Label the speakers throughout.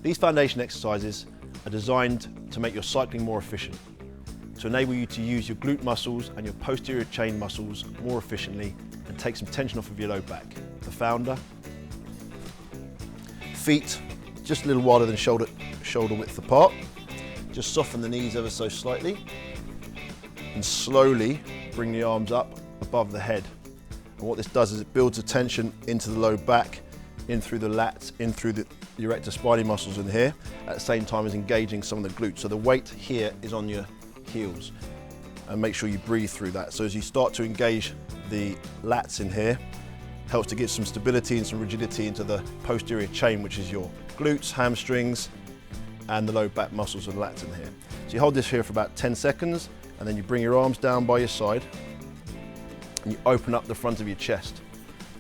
Speaker 1: These foundation exercises are designed to make your cycling more efficient, to enable you to use your glute muscles and your posterior chain muscles more efficiently and take some tension off of your low back. The founder. Feet just a little wider than shoulder width apart. Just soften the knees ever so slightly and slowly bring the arms up above the head. And what this does is it builds the tension into the low back, in through the lats, in through the erector spinae muscles in here, at the same time as engaging some of the glutes. So the weight here is on your heels, and make sure you breathe through that. So as you start to engage the lats in here, helps to give some stability and some rigidity into the posterior chain, which is your glutes, hamstrings, and the low back muscles and lats in here. So you hold this here for about 10 seconds, and then you bring your arms down by your side, and you open up the front of your chest.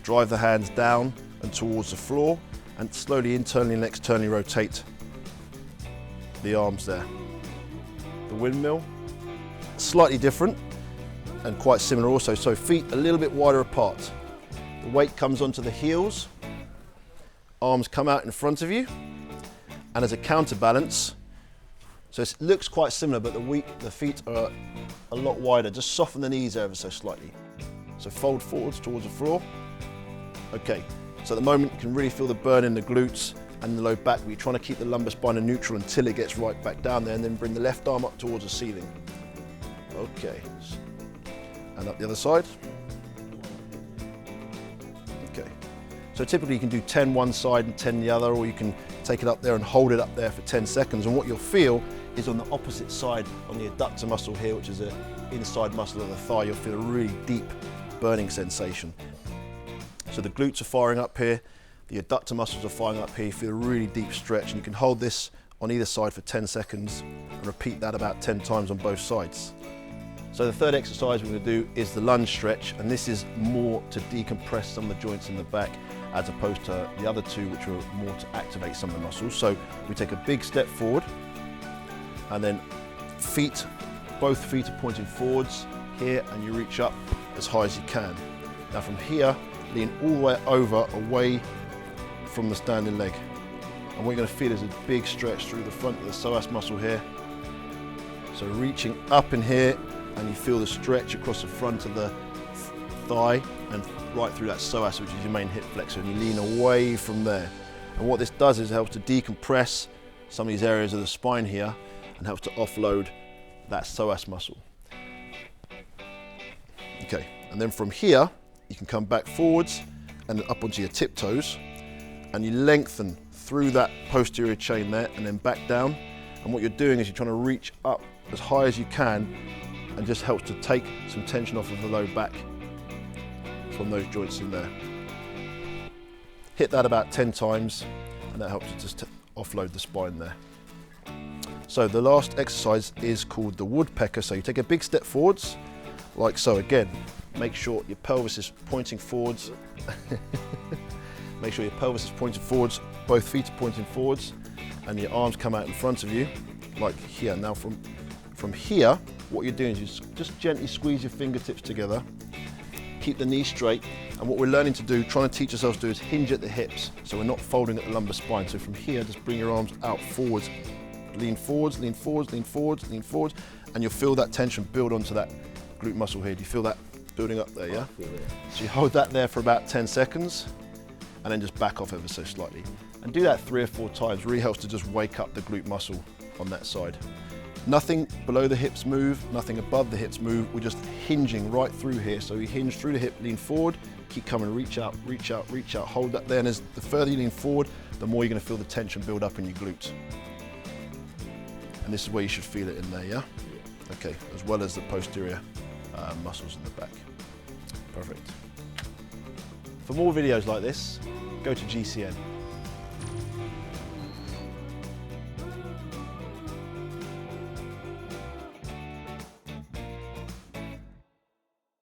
Speaker 1: Drive the hands down and towards the floor, and slowly internally and externally rotate the arms there. The windmill, slightly different and quite similar also, so feet a little bit wider apart. The weight comes onto the heels, arms come out in front of you, and as a counterbalance, so it looks quite similar, but the feet are a lot wider. Just soften the knees ever so slightly. So fold forwards towards the floor. Okay, so at the moment you can really feel the burn in the glutes and the low back, but you're trying to keep the lumbar spine in neutral until it gets right back down there, and then bring the left arm up towards the ceiling. Okay, and up the other side. Okay, so typically you can do 10 one side and 10 the other, or you can take it up there and hold it up there for 10 seconds. And what you'll feel is on the opposite side, on the adductor muscle here, which is the inside muscle of the thigh, you'll feel a really deep burning sensation. So the glutes are firing up here, the adductor muscles are firing up here, you feel a really deep stretch, and you can hold this on either side for 10 seconds and repeat that about 10 times on both sides. So the third exercise we're going to do is the lunge stretch, and this is more to decompress some of the joints in the back as opposed to the other two, which are more to activate some of the muscles. So we take a big step forward, and then both feet are pointing forwards here, and you reach up as high as you can. Now from here, lean all the way over, away from the standing leg. And what you're going to feel is a big stretch through the front of the psoas muscle here. So reaching up in here, and you feel the stretch across the front of the thigh and right through that psoas, which is your main hip flexor, and you lean away from there. And what this does is it helps to decompress some of these areas of the spine here and helps to offload that psoas muscle. Okay, and then from here, you can come back forwards and up onto your tiptoes, and you lengthen through that posterior chain there and then back down. And what you're doing is you're trying to reach up as high as you can, and just helps to take some tension off of the low back from those joints in there. Hit that about 10 times, and that helps to just offload the spine there. So the last exercise is called the woodpecker. So you take a big step forwards, like so. Again, make sure your pelvis is pointing forwards. Make sure your pelvis is pointing forwards, both feet are pointing forwards, and your arms come out in front of you, like here. Now from here, what you're doing is you just gently squeeze your fingertips together, keep the knees straight, and what we're learning to do, trying to teach ourselves to do, is hinge at the hips, so we're not folding at the lumbar spine. So from here, just bring your arms out forwards, lean forwards, lean forwards, lean forwards, lean forwards, and you'll feel that tension build onto that glute muscle here. Do you feel that building up there, yeah? So you hold that there for about 10 seconds, and then just back off ever so slightly. And do that 3 or 4 times, really helps to just wake up the glute muscle on that side. Nothing below the hips move, nothing above the hips move, we're just hinging right through here. So you hinge through the hip, lean forward, keep coming, reach out, reach out, reach out, hold that there, and as the further you lean forward, the more you're going to feel the tension build up in your glutes. And this is where you should feel it in there, yeah? Okay, as well as the posterior muscles in the back. Perfect. For more videos like this, go to GCN.